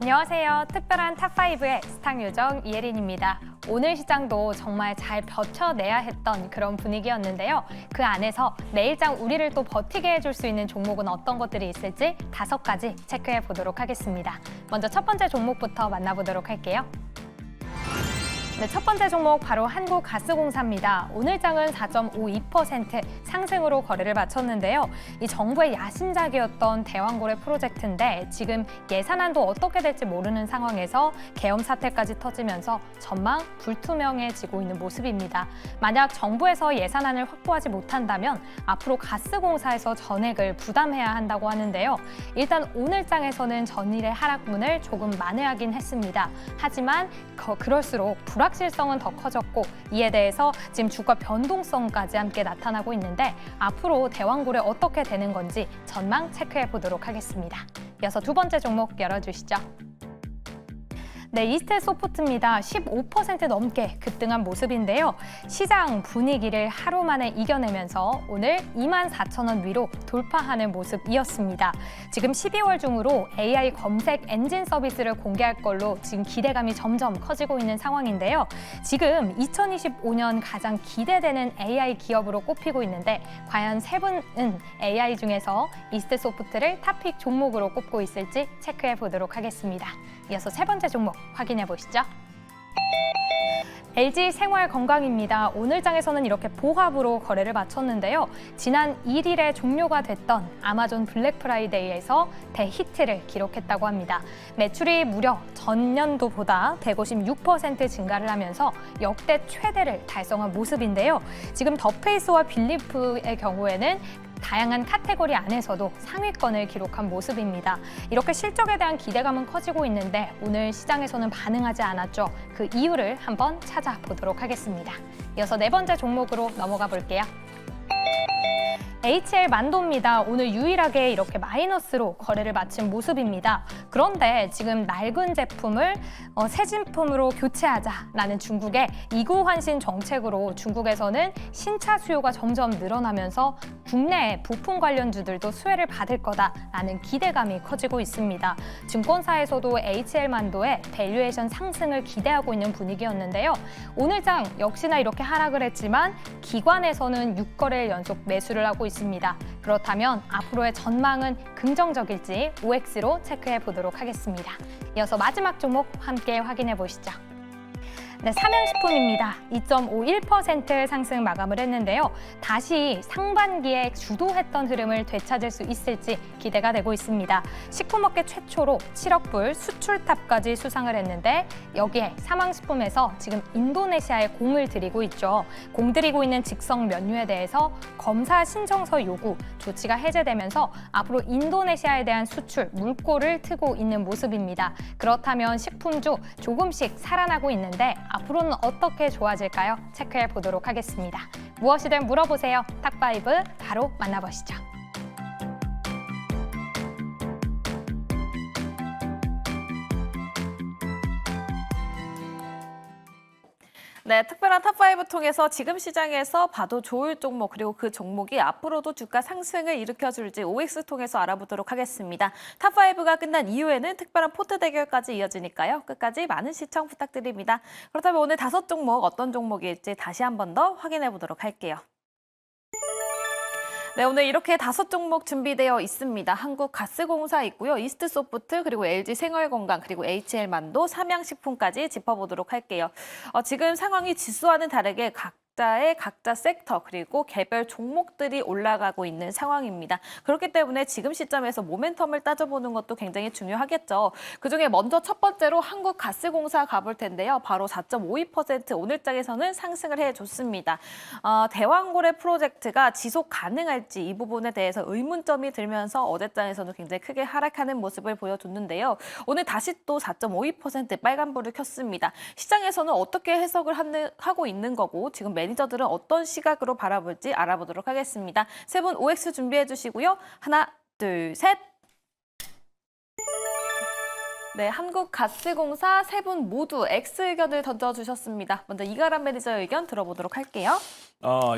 안녕하세요. 특별한 탑5의 스탁 요정 이혜린입니다. 오늘 시장도 정말 잘 버텨내야 했던 그런 분위기였는데요. 그 안에서 내일장 우리를 또 버티게 해줄 수 있는 종목은 어떤 것들이 있을지 5가지 체크해 보도록 하겠습니다. 먼저 첫 번째 종목부터 만나보도록 할게요. 네, 첫 번째 종목 바로 한국가스공사입니다. 오늘 장은 4.52% 상승으로 거래를 마쳤는데요. 이 정부의 야심작이었던 대왕고래 프로젝트인데 지금 예산안도 어떻게 될지 모르는 상황에서 계엄 사태까지 터지면서 전망 불투명해지고 있는 모습입니다. 만약 정부에서 예산안을 확보하지 못한다면 앞으로 가스공사에서 전액을 부담해야 한다고 하는데요. 일단 오늘 장에서는 전일의 하락문을 조금 만회하긴 했습니다. 하지만 그럴수록 불확실성은 더 커졌고 이에 대해서 지금 주가 변동성까지 함께 나타나고 있는데 앞으로 대왕고래 어떻게 되는 건지 전망 체크해 보도록 하겠습니다. 이어서 두 번째 종목 열어주시죠. 네, 이스텔소프트입니다. 15% 넘게 급등한 모습인데요. 시장 분위기를 하루 만에 이겨내면서 오늘 24,000원 위로 돌파하는 모습이었습니다. 지금 12월 중으로 AI 검색 엔진 서비스를 공개할 걸로 지금 기대감이 점점 커지고 있는 상황인데요. 지금 2025년 가장 기대되는 AI 기업으로 꼽히고 있는데 과연 세 분은 AI 중에서 이스텔소프트를 탑픽 종목으로 꼽고 있을지 체크해 보도록 하겠습니다. 이어서 세 번째 종목 확인해 보시죠. LG생활건강입니다. 오늘 장에서는 이렇게 보합으로 거래를 마쳤는데요. 지난 1일에 종료가 됐던 아마존 블랙 프라이데이에서 대히트를 기록했다고 합니다. 매출이 무려 전년도보다 156% 증가를 하면서 역대 최대를 달성한 모습인데요. 지금 더페이스와 빌리프의 경우에는 다양한 카테고리 안에서도 상위권을 기록한 모습입니다. 이렇게 실적에 대한 기대감은 커지고 있는데 오늘 시장에서는 반응하지 않았죠. 그 이유를 한번 찾아보도록 하겠습니다. 이어서 네 번째 종목으로 넘어가 볼게요. HL만도입니다. 오늘 유일하게 이렇게 마이너스로 거래를 마친 모습입니다. 그런데 지금 낡은 제품을 새 제품으로 교체하자라는 중국의 이구환신 정책으로 중국에서는 신차 수요가 점점 늘어나면서 국내 부품 관련주들도 수혜를 받을 거다라는 기대감이 커지고 있습니다. 증권사에서도 HL만도의 밸류에이션 상승을 기대하고 있는 분위기였는데요. 오늘 장 역시나 이렇게 하락을 했지만 기관에서는 6거래일 연속 매수를 하고 있습니다. 그렇다면 앞으로의 전망은 긍정적일지 OX로 체크해 보도록 하겠습니다. 이어서 마지막 종목 함께 확인해 보시죠. 네, 삼양식품입니다. 2.51% 상승 마감을 했는데요. 다시 상반기에 주도했던 흐름을 되찾을 수 있을지 기대가 되고 있습니다. 식품업계 최초로 7억 불 수출탑까지 수상을 했는데 여기에 삼양식품에서 지금 인도네시아에 공을 들이고 있죠. 공 들이고 있는 직성 면류에 대해서 검사 신청서 요구 조치가 해제되면서 앞으로 인도네시아에 대한 수출 물꼬를 트고 있는 모습입니다. 그렇다면 식품주 조금씩 살아나고 있는데 앞으로는 어떻게 좋아질까요? 체크해 보도록 하겠습니다. 무엇이든 물어보세요. 탑5 바로 만나보시죠. 네, 특별한 탑5 통해서 지금 시장에서 봐도 좋을 종목 그리고 그 종목이 앞으로도 주가 상승을 일으켜줄지 OX 통해서 알아보도록 하겠습니다. 탑5가 끝난 이후에는 특별한 포트 대결까지 이어지니까요. 끝까지 많은 시청 부탁드립니다. 그렇다면 오늘 5종목 어떤 종목일지 다시 한 번 더 확인해 보도록 할게요. 네, 오늘 이렇게 5종목 준비되어 있습니다. 한국가스공사 있고요. 이스트소프트, 그리고 LG생활건강, 그리고 HL만도, 삼양식품까지 짚어보도록 할게요. 지금 상황이 지수와는 다르게 각자 섹터 그리고 개별 종목들이 올라가고 있는 상황입니다. 그렇기 때문에 지금 시점에서 모멘텀을 따져보는 것도 굉장히 중요하겠죠. 그중에 먼저 첫 번째로 한국가스공사 가볼 텐데요. 바로 4.52% 오늘장에서는 상승을 해줬습니다. 대왕고래 프로젝트가 지속 가능할지 이 부분에 대해서 의문점이 들면서 어제장에서는 굉장히 크게 하락하는 모습을 보여줬는데요. 오늘 다시 또 4.52% 빨간불을 켰습니다. 시장에서는 어떻게 해석을 하고 있는 거고 지금 매니저들은 어떤 시각으로 바라볼지 알아보도록 하겠습니다. 세 분 OX 준비해 주시고요. 하나, 둘, 셋. 네, 한국가스공사 3분 모두 X 의견을 던져주셨습니다. 먼저 이가람 매니저의 의견 들어보도록 할게요.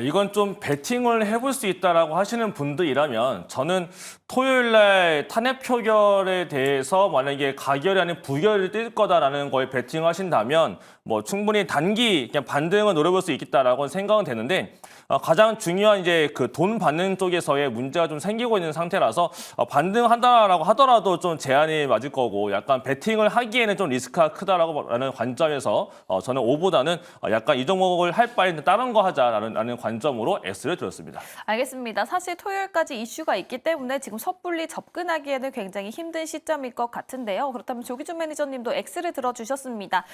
이건 좀 베팅을 해볼 수 있다라고 하시는 분들이라면 저는 토요일 날 탄핵 표결에 대해서 만약에 가결이 아닌 부결이 뜰 거다라는 거에 베팅을 하신다면 뭐 충분히 단기 그냥 반등을 노려볼 수 있겠다라고 생각은 되는데 가장 중요한 이제 그 돈 받는 쪽에서의 문제가 좀 생기고 있는 상태라서 반등한다라고 하더라도 좀 제한이 맞을 거고 약간 베팅을 하기에는 좀 리스크가 크다라는 관점에서 저는 5보다는 약간 이 종목을 할 바에는 다른 거 하자라는 관점으로 X를 들었습니다. 알겠습니다. 사실 토요일까지 이슈가 있기 때문에 지금 섣불리 접근하기에는 굉장히 힘든 시점일 것 같은데요. 그렇다면 조기준 매니저님도 X를 들어주셨습니다.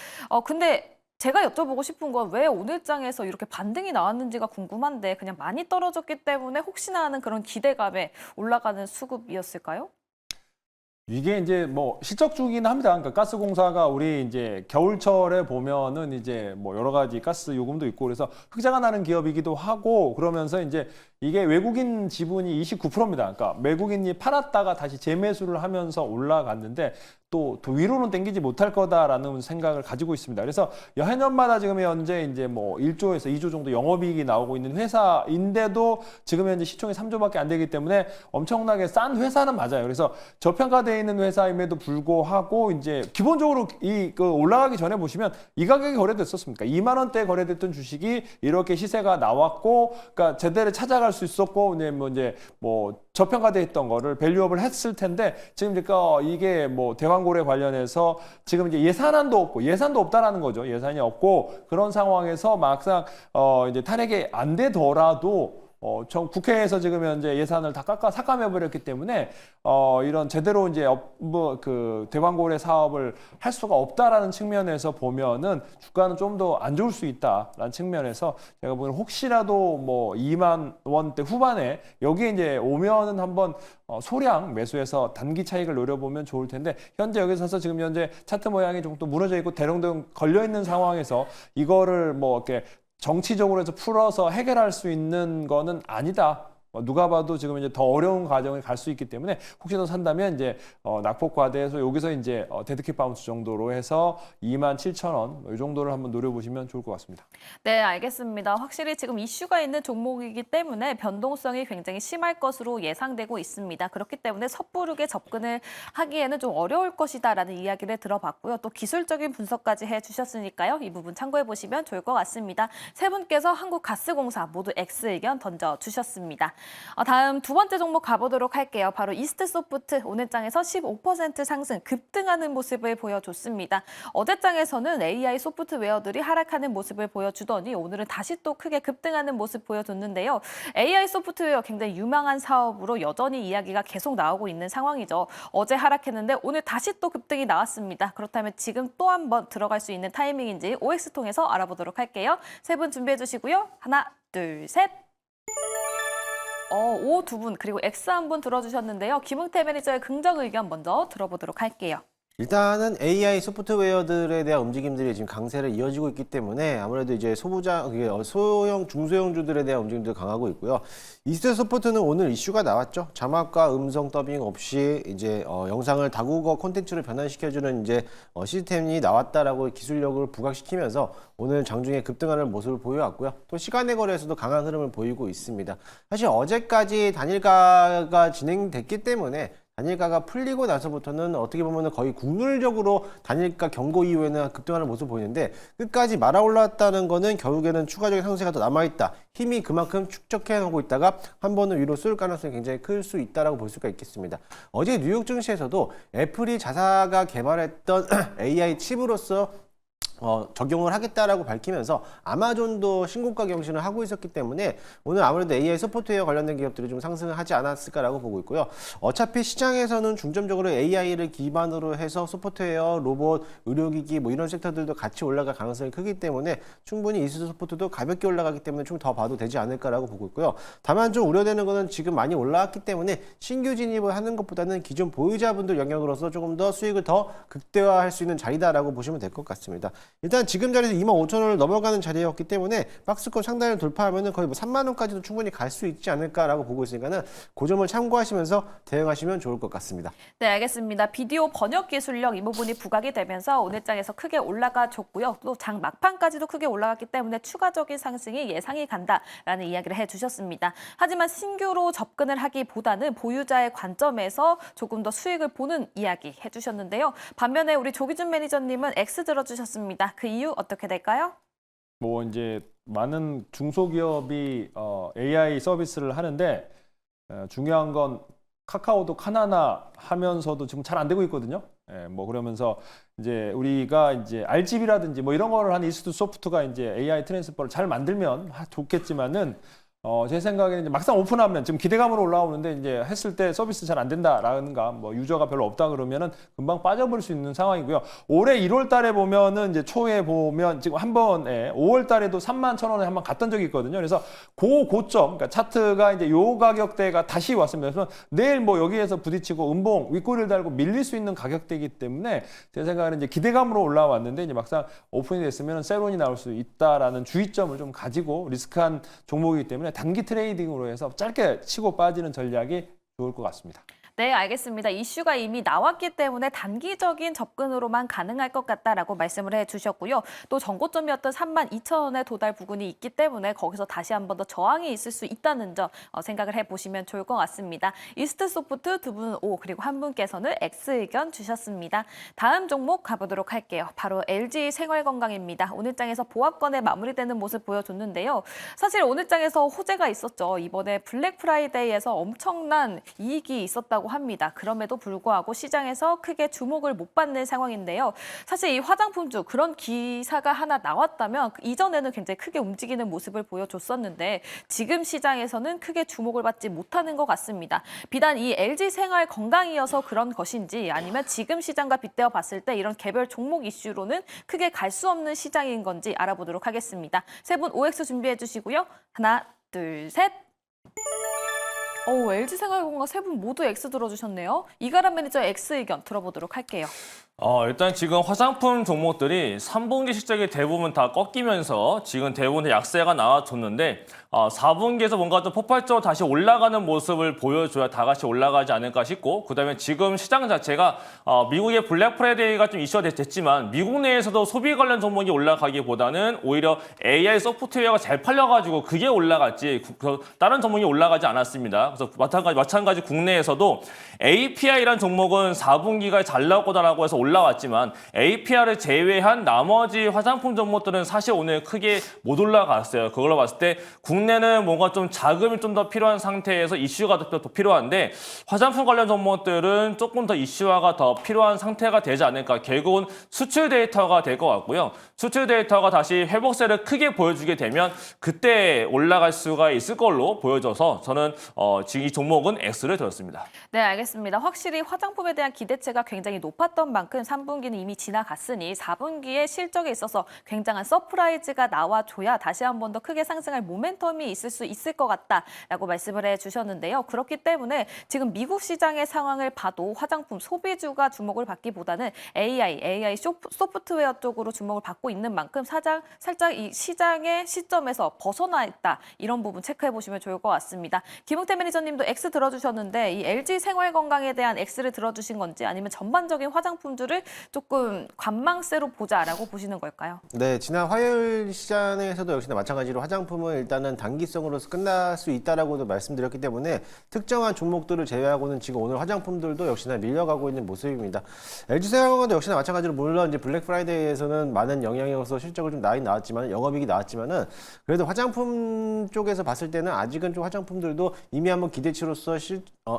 근데 제가 여쭤보고 싶은 건 왜 오늘장에서 이렇게 반등이 나왔는지가 궁금한데 그냥 많이 떨어졌기 때문에 혹시나 하는 그런 기대감에 올라가는 수급이었을까요? 이게 이제 뭐 실적주긴 합니다. 그러니까 가스공사가 우리 이제 겨울철에 보면은 이제 뭐 여러 가지 가스 요금도 있고 그래서 흑자가 나는 기업이기도 하고 그러면서 이제 이게 외국인 지분이 29%입니다. 그러니까 외국인이 팔았다가 다시 재매수를 하면서 올라갔는데 또 위로는 땡기지 못할 거다라는 생각을 가지고 있습니다. 그래서 해년마다 지금 현재 이제 뭐 1조에서 2조 정도 영업이익이 나오고 있는 회사인데도 지금 현재 시총이 3조밖에 안 되기 때문에 엄청나게 싼 회사는 맞아요. 그래서 저평가되어 있는 회사임에도 불구하고 이제 기본적으로 그 올라가기 전에 보시면 이 가격이 거래됐었습니까? 2만 원대 거래됐던 주식이 이렇게 시세가 나왔고, 그러니까 제대로 찾아갈 수 있었고, 이제 뭐 저평가되어 있던 거를 밸류업을 했을 텐데 지금 이게 뭐 대왕고래 관련해서 지금 이제 예산도 없다라는 거죠. 예산이 없고 그런 상황에서 막상 이제 탄핵이 안 되더라도 국회에서 지금 현재 예산을 다 삭감해버렸기 때문에 이런 제대로 이제 그 대왕고래 사업을 할 수가 없다라는 측면에서 보면은 주가는 좀 더 안 좋을 수 있다라는 측면에서 제가 보기에는 혹시라도 뭐 2만 원대 후반에 여기에 이제 오면은 한번 소량 매수해서 단기 차익을 노려보면 좋을 텐데 현재 여기 서서 지금 현재 차트 모양이 좀 또 무너져 있고 대롱대롱 걸려 있는 상황에서 이거를 뭐 이렇게 정치적으로 해서 풀어서 해결할 수 있는 거는 아니다. 누가 봐도 지금 이제 더 어려운 과정을 갈 수 있기 때문에 혹시나 산다면 이제 낙폭 과대해서 여기서 이제 데드캣 바운스 정도로 해서 27,000원 이 정도를 한번 노려보시면 좋을 것 같습니다. 네, 알겠습니다. 확실히 지금 이슈가 있는 종목이기 때문에 변동성이 굉장히 심할 것으로 예상되고 있습니다. 그렇기 때문에 섣부르게 접근을 하기에는 좀 어려울 것이다라는 이야기를 들어봤고요. 또 기술적인 분석까지 해주셨으니까요. 이 부분 참고해 보시면 좋을 것 같습니다. 세 분께서 한국가스공사 모두 X 의견 던져주셨습니다. 다음 두 번째 종목 가보도록 할게요. 바로 이스트소프트 오늘장에서 15% 상승, 급등하는 모습을 보여줬습니다. 어제장에서는 AI 소프트웨어들이 하락하는 모습을 보여주더니 오늘은 다시 또 크게 급등하는 모습 보여줬는데요. AI 소프트웨어 굉장히 유망한 사업으로 여전히 이야기가 계속 나오고 있는 상황이죠. 어제 하락했는데 오늘 다시 또 급등이 나왔습니다. 그렇다면 지금 또 한 번 들어갈 수 있는 타이밍인지 OX 통해서 알아보도록 할게요. 세 분 준비해 주시고요. 하나, 둘, 셋. O 두 분 그리고 X 한 분 들어주셨는데요. 김흥태 매니저의 긍정 의견 먼저 들어보도록 할게요. 일단은 AI 소프트웨어들에 대한 움직임들이 지금 강세를 이어지고 있기 때문에 아무래도 이제 소형, 중소형주들에 대한 움직임도 강하고 있고요. 이스트소프트는 오늘 이슈가 나왔죠. 자막과 음성 더빙 없이 이제 영상을 다국어 콘텐츠로 변환시켜주는 이제 시스템이 나왔다라고 기술력을 부각시키면서 오늘 장중에 급등하는 모습을 보여왔고요. 또 시간의 거래에서도 강한 흐름을 보이고 있습니다. 사실 어제까지 단일가가 진행됐기 때문에 단일가가 풀리고 나서부터는 어떻게 보면 거의 국룰적으로 단일가 경고 이후에는 급등하는 모습을 보이는데 끝까지 말아 올랐다는 거는 결국에는 추가적인 상승세가 더 남아있다. 힘이 그만큼 축적해오고 있다가 한 번은 위로 쏠 가능성이 굉장히 클 수 있다고 볼 수가 있겠습니다. 어제 뉴욕 증시에서도 애플이 자사가 개발했던 AI 칩으로서 적용을 하겠다라고 밝히면서 아마존도 신고가 경신을 하고 있었기 때문에 오늘 아무래도 AI 소프트웨어 관련된 기업들이 좀 상승을 하지 않았을까라고 보고 있고요. 어차피 시장에서는 중점적으로 AI를 기반으로 해서 소프트웨어, 로봇, 의료기기 뭐 이런 섹터들도 같이 올라갈 가능성이 크기 때문에 충분히 이스트소프트도 가볍게 올라가기 때문에 좀 더 봐도 되지 않을까라고 보고 있고요. 다만 좀 우려되는 거는 지금 많이 올라왔기 때문에 신규 진입을 하는 것보다는 기존 보유자분들 영역으로서 조금 더 수익을 더 극대화할 수 있는 자리다라고 보시면 될 것 같습니다. 일단 지금 자리에서 25,000원을 넘어가는 자리였기 때문에 박스권 상단을 돌파하면은 거의 뭐 3만 원까지도 충분히 갈 수 있지 않을까라고 보고 있으니까는 그 점을 참고하시면서 대응하시면 좋을 것 같습니다. 네, 알겠습니다. 비디오 번역 기술력 이 부분이 부각이 되면서 오늘 장에서 크게 올라가 줬고요. 또 장 막판까지도 크게 올라갔기 때문에 추가적인 상승이 예상이 간다라는 이야기를 해주셨습니다. 하지만 신규로 접근을 하기보다는 보유자의 관점에서 조금 더 수익을 보는 이야기 해주셨는데요. 반면에 우리 조기준 매니저님은 X 들어주셨습니다. 그 이유 어떻게 될까요? 뭐 이제 많은 중소기업이 AI 서비스를 하는데 중요한 건 카카오도 하나하나 하면서도 지금 잘 안 되고 있거든요. 예, 뭐 그러면서 이제 우리가 이제 RGB라든지 뭐 이런 거를 한 이스트 소프트가 이제 AI 트랜스퍼를 잘 만들면 좋겠지만은 제 생각에는 이제 막상 오픈하면 지금 기대감으로 올라오는데 이제 했을 때 서비스 잘 안 된다라든가 뭐 유저가 별로 없다 그러면은 금방 빠져버릴 수 있는 상황이고요. 올해 1월 달에 보면은 이제 초에 보면 지금 한 번에 5월 달에도 31,000원에 한번 갔던 적이 있거든요. 그래서 고점, 그러니까 차트가 이제 요 가격대가 다시 왔습니다. 그래서 내일 뭐 여기에서 부딪히고 음봉 윗꼬리를 달고 밀릴 수 있는 가격대이기 때문에 제 생각에는 이제 기대감으로 올라왔는데 이제 막상 오픈이 됐으면 세론이 나올 수 있다라는 주의점을 좀 가지고 리스크한 종목이기 때문에 단기 트레이딩으로 해서 짧게 치고 빠지는 전략이 좋을 것 같습니다. 네, 알겠습니다. 이슈가 이미 나왔기 때문에 단기적인 접근으로만 가능할 것 같다라고 말씀을 해주셨고요. 또 전고점이었던 32,000원의 도달 부근이 있기 때문에 거기서 다시 한 번 더 저항이 있을 수 있다는 점 생각을 해보시면 좋을 것 같습니다. 이스트 소프트 두 분은 O, 그리고 한 분께서는 X 의견 주셨습니다. 다음 종목 가보도록 할게요. 바로 LG 생활건강입니다. 오늘 장에서 보합권에 마무리되는 모습 보여줬는데요. 사실 오늘 장에서 호재가 있었죠. 이번에 블랙 프라이데이에서 엄청난 이익이 있었다고 합니다. 그럼에도 불구하고 시장에서 크게 주목을 못 받는 상황인데요. 사실 이 화장품주 그런 기사가 하나 나왔다면 이전에는 굉장히 크게 움직이는 모습을 보여줬었는데 지금 시장에서는 크게 주목을 받지 못하는 것 같습니다. 비단 이 LG 생활 건강이어서 그런 것인지 아니면 지금 시장과 빗대어 봤을 때 이런 개별 종목 이슈로는 크게 갈 수 없는 시장인 건지 알아보도록 하겠습니다. 세 분 OX 준비해 주시고요. 하나, 둘, 셋. LG 생활건강 세 분 모두 X 들어주셨네요. 이가람 매니저 X 의견 들어보도록 할게요. 일단 지금 화장품 종목들이 3분기 실적이 대부분 다 꺾이면서 지금 대부분 약세가 나와줬는데 4분기에서 뭔가 좀 폭발적으로 다시 올라가는 모습을 보여줘야 다 같이 올라가지 않을까 싶고 그다음에 지금 시장 자체가 미국의 블랙 프라이데이가 좀 이슈가 됐지만 미국 내에서도 소비 관련 종목이 올라가기보다는 오히려 AI 소프트웨어가 잘 팔려가지고 그게 올라갔지 다른 종목이 올라가지 않았습니다. 그래서 마찬가지 국내에서도 API라는 종목은 4분기가 잘 나올 거다라고 해서 올라왔지만 APR을 제외한 나머지 화장품 종목들은 사실 오늘 크게 못 올라갔어요. 그걸로 봤을 때 국내는 뭔가 좀 자금이 좀 더 필요한 상태에서 이슈가 더 필요한데 화장품 관련 종목들은 조금 더 이슈화가 더 필요한 상태가 되지 않을까. 결국은 수출 데이터가 될 것 같고요. 수출 데이터가 다시 회복세를 크게 보여주게 되면 그때 올라갈 수가 있을 걸로 보여져서 저는 지금 이 종목은 X를 들었습니다. 네, 알겠습니다. 확실히 화장품에 대한 기대치가 굉장히 높았던 만큼 3분기는 이미 지나갔으니 4분기의 실적에 있어서 굉장한 서프라이즈가 나와줘야 다시 한 번 더 크게 상승할 모멘텀이 있을 수 있을 것 같다라고 말씀을 해주셨는데요. 그렇기 때문에 지금 미국 시장의 상황을 봐도 화장품 소비주가 주목을 받기보다는 AI 소프트웨어 쪽으로 주목을 받고 있는 만큼 살짝 이 시장의 시점에서 벗어나 있다. 이런 부분 체크해 보시면 좋을 것 같습니다. 김웅태 매니저님도 X 들어주셨는데 이 LG 생활건강에 대한 X를 들어주신 건지 아니면 전반적인 화장품주를 조금 관망세로 보자라고 보시는 걸까요? 네, 지난 화요일 시장에서도 역시나 마찬가지로 화장품은 일단은 단기성으로서 끝날 수 있다라고도 말씀드렸기 때문에 특정한 종목들을 제외하고는 지금 오늘 화장품들도 역시나 밀려가고 있는 모습입니다. LG생활건강도 역시나 마찬가지로 물론 이제 블랙 프라이데이에서는 많은 영향으로서 실적을 좀 나왔지만 영업이익이 나왔지만은 그래도 화장품 쪽에서 봤을 때는 아직은 좀 화장품들도 이미 한번 기대치로서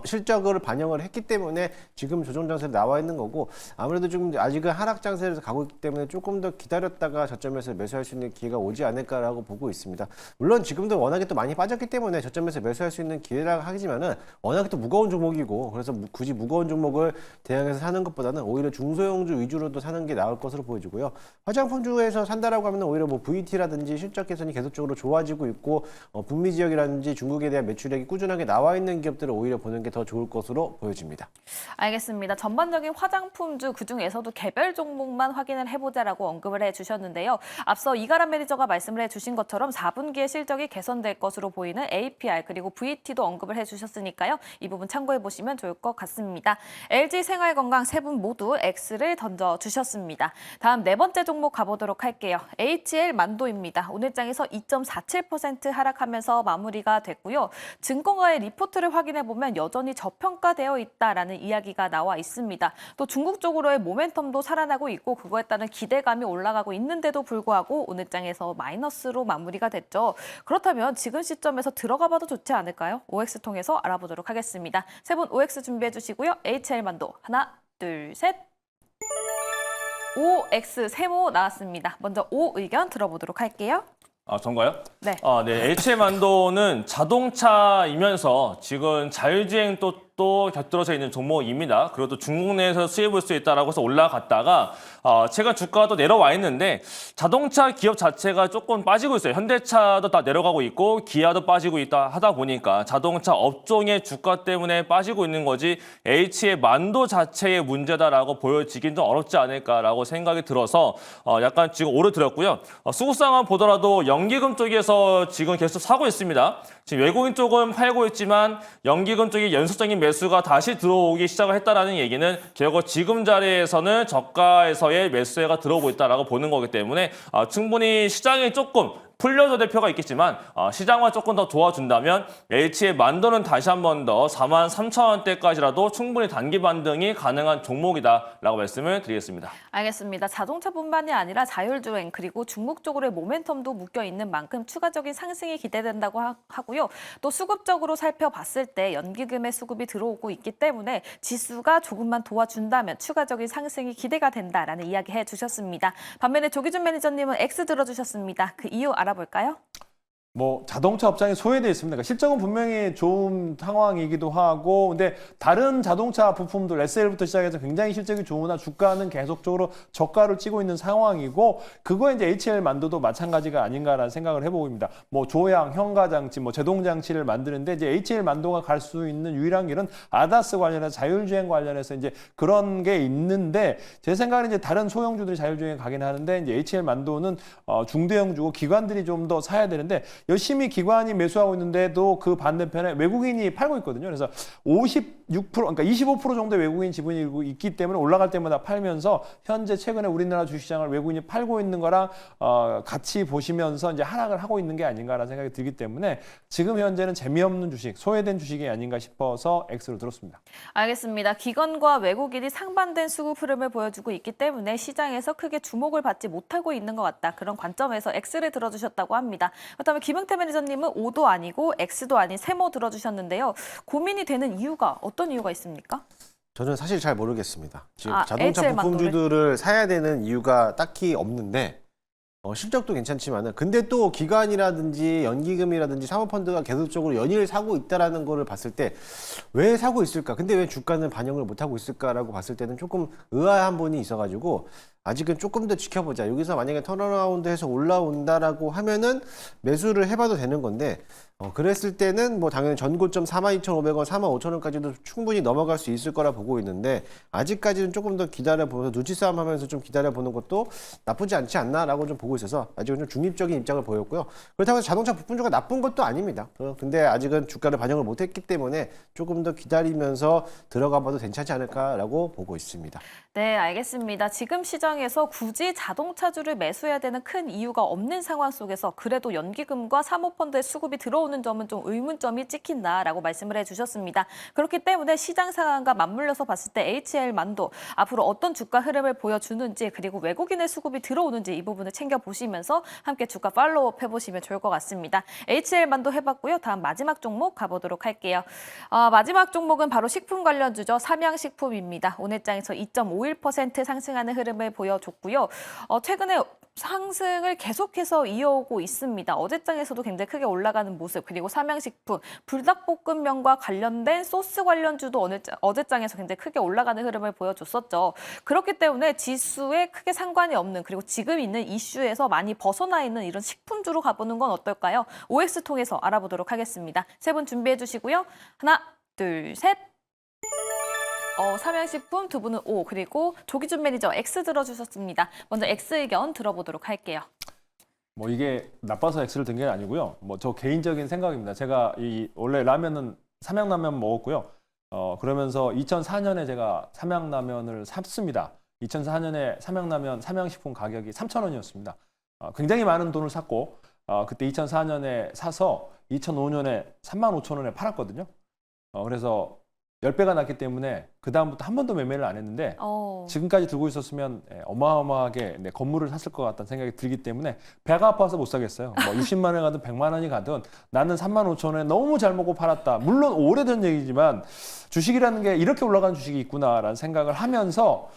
실적을 반영을 했기 때문에 지금 조정 장세로 나와 있는 거고 아무래도 좀 아직은 하락 장세에서 가고 있기 때문에 조금 더 기다렸다가 저점에서 매수할 수 있는 기회가 오지 않을까라고 보고 있습니다. 물론 지금도 워낙에 또 많이 빠졌기 때문에 저점에서 매수할 수 있는 기회라 하지만은 워낙에 또 무거운 종목이고 그래서 굳이 무거운 종목을 대항해서 사는 것보다는 오히려 중소형주 위주로도 사는 게 나을 것으로 보여지고요. 화장품주에서 산다라고 하면 오히려 뭐 VT라든지 실적 개선이 계속적으로 좋아지고 있고 북미 지역이라든지 중국에 대한 매출액이 꾸준하게 나와 있는 기업들을 오히려 보는 보시는 게 더 좋을 것으로 보여집니다. 알겠습니다. 전반적인 화장품주 그중에서도 개별 종목만 확인을 해보자라고 언급을 해주셨는데요. 앞서 이가람 매니저가 말씀을 해주신 것처럼 4분기에 실적이 개선될 것으로 보이는 APR 그리고 VT도 언급을 해주셨으니까요. 이 부분 참고해보시면 좋을 것 같습니다. LG생활건강 세 분 모두 X를 던져주셨습니다. 다음 네 번째 종목 가보도록 할게요. HL만도입니다. 오늘 장에서 2.47% 하락하면서 마무리가 됐고요. 증권가의 리포트를 확인해보면 여전히 저평가되어 있다라는 이야기가 나와 있습니다. 또 중국 쪽으로의 모멘텀도 살아나고 있고 그거에 따른 기대감이 올라가고 있는데도 불구하고 오늘 장에서 마이너스로 마무리가 됐죠. 그렇다면 지금 시점에서 들어가 봐도 좋지 않을까요? OX 통해서 알아보도록 하겠습니다. 세 분 OX 준비해 주시고요. HL만도 하나, 둘, 셋. OX 세모 나왔습니다. 먼저 O 의견 들어보도록 할게요. 전가요? 네. 네. HL만도는 자동차이면서 지금 자율주행 또 곁들여져 있는 종목입니다. 그리고 또 중국 내에서 수입을 수 있다라고 해서 올라갔다가 최근 주가가 또 내려와 있는데 자동차 기업 자체가 조금 빠지고 있어요. 현대차도 다 내려가고 있고 기아도 빠지고 있다 하다 보니까 자동차 업종의 주가 때문에 빠지고 있는 거지 HL만도 자체의 문제다라고 보여지긴 좀 어렵지 않을까라고 생각이 들어서 약간 지금 오르들었고요. 수급상황 보더라도 연기금 쪽에서 지금 계속 사고 있습니다. 지금 외국인 쪽은 팔고 있지만 연기금 쪽이 연속적인 매수가 다시 들어오기 시작을 했다라는 얘기는 결국 지금 자리에서는 저가에서의 매수세가 들어오고 있다라고 보는 거기 때문에 충분히 시장이 조금 풀려도 될 필요가 있겠지만 시장만 조금 더 도와준다면 HL만도는 다시 한 번 더 43,000원대까지라도 충분히 단기 반등이 가능한 종목이다라고 말씀을 드리겠습니다. 알겠습니다. 자동차뿐만이 아니라 자율주행 그리고 중국 쪽으로의 모멘텀도 묶여 있는 만큼 추가적인 상승이 기대된다고 하고요. 또 수급적으로 살펴봤을 때 연기금의 수급이 들어오고 있기 때문에 지수가 조금만 도와준다면 추가적인 상승이 기대가 된다라는 이야기 해주셨습니다. 반면에 조기준 매니저님은 X 들어주셨습니다. 그 이유 알아볼까요? 뭐 자동차 업장이 소외되어 있습니다. 그러니까 실적은 분명히 좋은 상황이기도 하고, 근데 다른 자동차 부품들 SL부터 시작해서 굉장히 실적이 좋으나 주가는 계속적으로 저가를 찍고 있는 상황이고, 그거에 이제 HL만도도 마찬가지가 아닌가라는 생각을 해보고입니다. 뭐 조향, 현가장치, 뭐 제동장치를 만드는데 이제 HL만도가 갈 수 있는 유일한 길은 ADAS 관련해서 자율주행 관련해서 이제 그런 게 있는데, 제 생각에는 이제 다른 소형주들이 자율주행에 가긴 하는데 이제 HL만도는 중대형주고 기관들이 좀 더 사야 되는데. 열심히 기관이 매수하고 있는데도 그 반대편에 외국인이 팔고 있거든요. 그래서 56%, 그러니까 25% 정도의 외국인 지분이 있기 때문에 올라갈 때마다 팔면서 현재 최근에 우리나라 주식시장을 외국인이 팔고 있는 거랑 같이 보시면서 이제 하락을 하고 있는 게 아닌가라는 생각이 들기 때문에 지금 현재는 재미없는 주식, 소외된 주식이 아닌가 싶어서 X로 들었습니다. 알겠습니다. 기관과 외국인이 상반된 수급 흐름을 보여주고 있기 때문에 시장에서 크게 주목을 받지 못하고 있는 것 같다. 그런 관점에서 X를 들어주셨다고 합니다. 그렇다면 김영태 매니저님은 O도 아니고 X도 아닌 세모 들어주셨는데요. 고민이 되는 이유가 어떤 이유가 있습니까? 저는 사실 잘 모르겠습니다. 지금 자동차 HL만도를? 부품주들을 사야 되는 이유가 딱히 없는데 실적도 괜찮지만은 근데 또 기관이라든지 연기금이라든지 사모펀드가 계속적으로 연일 사고 있다라는 거를 봤을 때 왜 사고 있을까? 근데 왜 주가는 반영을 못 하고 있을까라고 봤을 때는 조금 의아한 부분이 있어가지고 아직은 조금 더 지켜보자. 여기서 만약에 턴어라운드해서 올라온다라고 하면은 매수를 해봐도 되는 건데 그랬을 때는 뭐 당연히 전고점 42,500원, 45,000원까지도 충분히 넘어갈 수 있을 거라 보고 있는데 아직까지는 조금 더 기다려보면서 눈치 싸움 하면서 좀 기다려보는 것도 나쁘지 않지 않나라고 좀 보고 있어서 아직은 좀 중립적인 입장을 보였고요. 그렇다고 해서 자동차 부품주가 나쁜 것도 아닙니다. 근데 아직은 주가를 반영을 못했기 때문에 조금 더 기다리면서 들어가봐도 괜찮지 않을까라고 보고 있습니다. 네, 알겠습니다. 지금 시장에서 굳이 자동차주를 매수해야 되는 큰 이유가 없는 상황 속에서 그래도 연기금과 사모펀드의 수급이 들어오는 점은 좀 의문점이 찍힌다라고 말씀을 해주셨습니다. 그렇기 때문에 시장 상황과 맞물려서 봤을 때 HL만도 앞으로 어떤 주가 흐름을 보여주는지 그리고 외국인의 수급이 들어오는지 이 부분을 챙겨보시면서 함께 주가 팔로우업 해보시면 좋을 것 같습니다. HL만도 해봤고요. 다음 마지막 종목 가보도록 할게요. 마지막 종목은 바로 식품 관련주죠. 삼양식품입니다. 오늘 장에서 2.51% 상승하는 흐름을 보여줬고요. 최근에 상승을 계속해서 이어오고 있습니다. 어제장에서도 굉장히 크게 올라가는 모습, 그리고 삼양식품, 불닭볶음면과 관련된 소스 관련주도 어제장에서 굉장히 크게 올라가는 흐름을 보여줬었죠. 그렇기 때문에 지수에 크게 상관이 없는, 그리고 지금 있는 이슈에서 많이 벗어나 있는 이런 식품주로 가보는 건 어떨까요? OX 통해서 알아보도록 하겠습니다. 세 분 준비해 주시고요. 하나, 둘, 셋. 삼양식품 두 분은 O, 그리고 조기준 매니저 X 들어주셨습니다. 먼저 X 의견 들어보도록 할게요. 뭐 이게 나빠서 X를 든 게 아니고요. 뭐 저 개인적인 생각입니다. 제가 원래 라면은 삼양라면 먹었고요. 그러면서 2004년에 제가 삼양라면을 샀습니다. 2004년에 삼양라면 삼양식품 가격이 3,000원이었습니다. 굉장히 많은 돈을 샀고 그때 2004년에 사서 2005년에 35,000원에 팔았거든요. 그래서 10배가 났기 때문에 그다음부터 한 번도 매매를 안 했는데 지금까지 들고 있었으면 어마어마하게 건물을 샀을 것 같다는 생각이 들기 때문에 배가 아파서 못 사겠어요. 뭐 60만 원이 가든 100만 원이 가든 나는 35,000원에 너무 잘 먹고 팔았다. 물론 오래된 얘기지만 주식이라는 게 이렇게 올라가는 주식이 있구나라는 생각을 하면서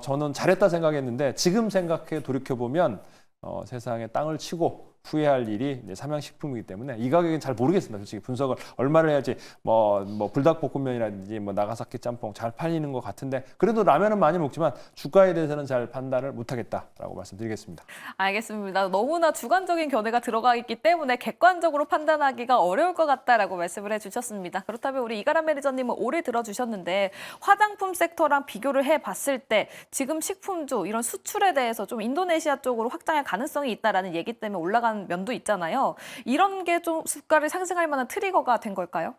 저는 잘했다 생각했는데 지금 생각해 돌이켜보면 세상에 땅을 치고 후회할 일이 삼양식품이기 때문에 이 가격은 잘 모르겠습니다. 솔직히 분석을 얼마를 해야지 뭐 불닭볶음면이라든지 뭐 나가사키 짬뽕 잘 팔리는 것 같은데 그래도 라면은 많이 먹지만 주가에 대해서는 잘 판단을 못하겠다라고 말씀드리겠습니다. 알겠습니다. 너무나 주관적인 견해가 들어가 있기 때문에 객관적으로 판단하기가 어려울 것 같다라고 말씀을 해주셨습니다. 그렇다면 우리 이가람 매니저님은 올해 들어주셨는데 화장품 섹터랑 비교를 해봤을 때 지금 식품주 이런 수출에 대해서 좀 인도네시아 쪽으로 확장할 가능성이 있다라는 얘기 때문에 올라간 면도 있잖아요. 이런 게 좀 주가를 상승할 만한 트리거가 된 걸까요?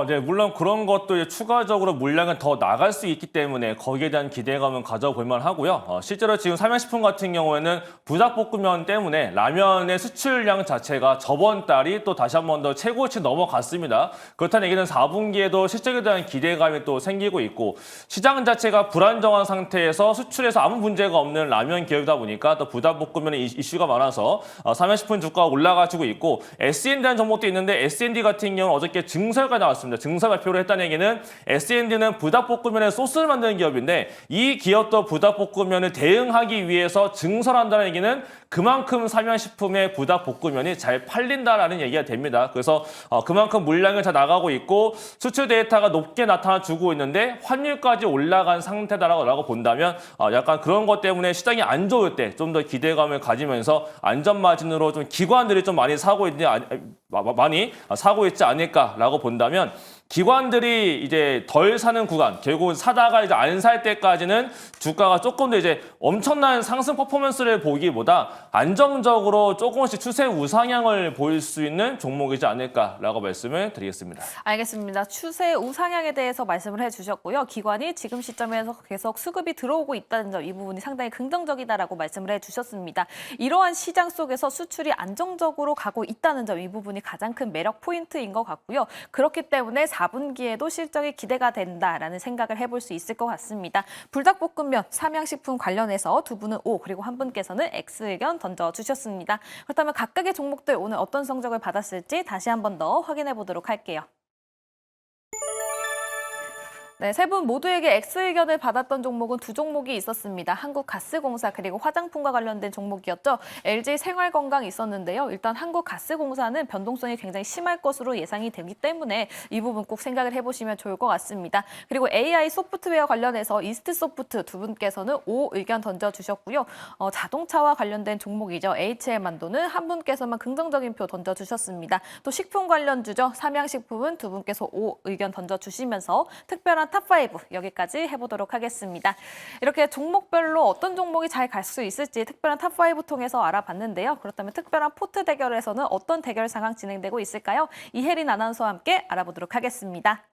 네, 물론 그런 것도 이제 추가적으로 물량은 더 나갈 수 있기 때문에 거기에 대한 기대감은 가져볼 만하고요. 실제로 지금 삼양식품 같은 경우에는 불닭볶음면 때문에 라면의 수출량 자체가 저번 달이 또 다시 한 번 더 최고치 넘어갔습니다. 그렇다는 얘기는 4분기에도 실적에 대한 기대감이 또 생기고 있고 시장 자체가 불안정한 상태에서 수출에서 아무 문제가 없는 라면 기업이다 보니까 또 불닭볶음면의 이슈가 많아서 삼양식품 주가가 올라가지고 있고 S&D라는 종목도 있는데 S&D 같은 경우는 어저께 증설가 나왔습니다. 증설 발표를 했다는 얘기는 S&D는 불닭볶음면의 소스를 만드는 기업인데 이 기업도 불닭볶음면을 대응하기 위해서 증설한다는 얘기는 그만큼 삼양식품의 불닭볶음면이 잘 팔린다라는 얘기가 됩니다. 그래서 그만큼 물량이 잘 나가고 있고 수출 데이터가 높게 나타나주고 있는데 환율까지 올라간 상태다라고 본다면 약간 그런 것 때문에 시장이 안 좋을 때 좀 더 기대감을 가지면서 안전마진으로 좀 기관들이 좀 많이 사고 있지 않을까라고 본다면 기관들이 이제 덜 사는 구간, 결국은 사다가 이제 안 살 때까지는 주가가 조금 더 이제 엄청난 상승 퍼포먼스를 보기보다 안정적으로 조금씩 추세 우상향을 보일 수 있는 종목이지 않을까라고 말씀을 드리겠습니다. 알겠습니다. 추세 우상향에 대해서 말씀을 해주셨고요. 기관이 지금 시점에서 계속 수급이 들어오고 있다는 점, 이 부분이 상당히 긍정적이다라고 말씀을 해주셨습니다. 이러한 시장 속에서 수출이 안정적으로 가고 있다는 점, 이 부분이 가장 큰 매력 포인트인 것 같고요. 그렇기 때문에 4분기에도 실적이 기대가 된다라는 생각을 해볼 수 있을 것 같습니다. 불닭볶음면, 삼양식품 관련해서 두 분은 O, 그리고 한 분께서는 X 의견 던져주셨습니다. 그렇다면 각각의 종목들 오늘 어떤 성적을 받았을지 다시 한 번 더 확인해 보도록 할게요. 네, 세 분 모두에게 X 의견을 받았던 종목은 두 종목이 있었습니다. 한국가스공사 그리고 화장품과 관련된 종목이었죠. LG 생활건강 있었는데요. 일단 한국가스공사는 변동성이 굉장히 심할 것으로 예상이 되기 때문에 이 부분 꼭 생각을 해보시면 좋을 것 같습니다. 그리고 AI 소프트웨어 관련해서 이스트소프트 두 분께서는 O 의견 던져주셨고요. 자동차와 관련된 종목이죠. HL만도는 한 분께서만 긍정적인 표 던져주셨습니다. 또 식품 관련주죠. 삼양식품은 두 분께서 O 의견 던져주시면서 특별한 탑5 여기까지 해보도록 하겠습니다. 이렇게 종목별로 어떤 종목이 잘 갈 수 있을지 특별한 탑5 통해서 알아봤는데요. 그렇다면 특별한 포트 대결에서는 어떤 대결 상황 진행되고 있을까요? 이혜린 아나운서와 함께 알아보도록 하겠습니다.